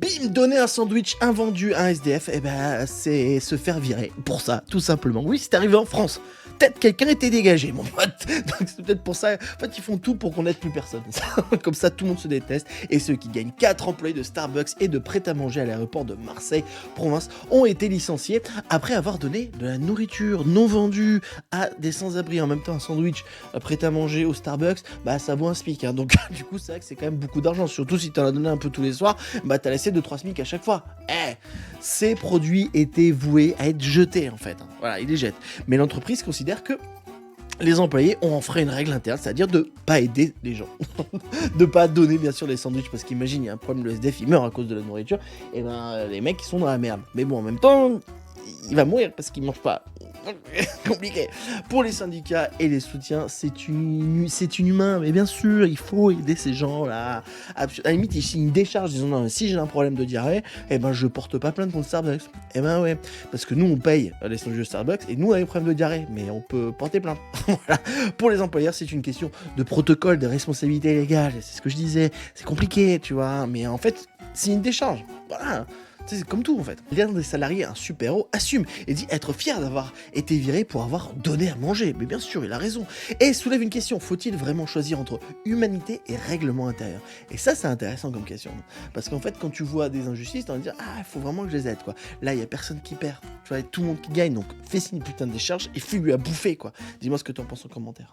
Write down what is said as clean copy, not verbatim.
bim, donner un sandwich invendu à un SDF, eh ben, c'est se faire virer. Pour ça, tout simplement. Oui, c'est arrivé en France. Peut-être quelqu'un était dégagé, mon pote. Donc c'est peut-être pour ça. En fait, ils font tout pour qu'on n'aide plus personne. Comme ça, tout le monde se déteste. Et ceux qui gagnent 4 employés de Starbucks et de prêt-à-manger à l'aéroport de Marseille, province, ont été licenciés après avoir donné de la nourriture non vendue à des sans-abri. En même temps, un sandwich prêt-à-manger au Starbucks, bah ça vaut un SMIC. Hein. Donc du coup, c'est vrai que c'est quand même beaucoup d'argent. Surtout si t'en as donné un peu tous les soirs, bah t'as laissé 2-3 SMIC à chaque fois. Ces produits étaient voués à être jetés en fait. Hein. Voilà, ils les jettent. Mais l'entreprise considère que les employés ont en ferait une règle interne, c'est-à-dire de pas aider les gens, de pas donner bien sûr les sandwichs, parce qu'imagine, il y a un problème, le SDF il meurt à cause de la nourriture, et ben les mecs ils sont dans la merde. Mais bon, en même temps, il va mourir parce qu'il mange pas. Compliqué. Pour les syndicats et les soutiens, c'est inhumain, mais bien sûr, il faut aider ces gens-là. À la limite, ils signent une décharge disant non, si j'ai un problème de diarrhée, eh ben je porte pas plainte contre Starbucks. Eh ben ouais, parce que nous on paye les sandwichs de Starbucks et nous on a des problèmes de diarrhée, mais on peut porter plainte. Voilà. Pour les employeurs, c'est une question de protocole, de responsabilité légale. C'est ce que je disais. C'est compliqué, tu vois, mais en fait, c'est une décharge. Voilà. C'est comme tout en fait. L'un des salariés, un super-héros, assume et dit être fier d'avoir été viré pour avoir donné à manger. Mais bien sûr, il a raison. Et soulève une question, faut-il vraiment choisir entre humanité et règlement intérieur? Et ça, c'est intéressant comme question. Parce qu'en fait, quand tu vois des injustices, tu vas te dire, ah, il faut vraiment que je les aide, quoi. Là, il n'y a personne qui perd. Tu vois, tout le monde qui gagne. Donc, fais-y une putain de décharge et fais-lui à bouffer, quoi. Dis-moi ce que tu en penses en commentaire.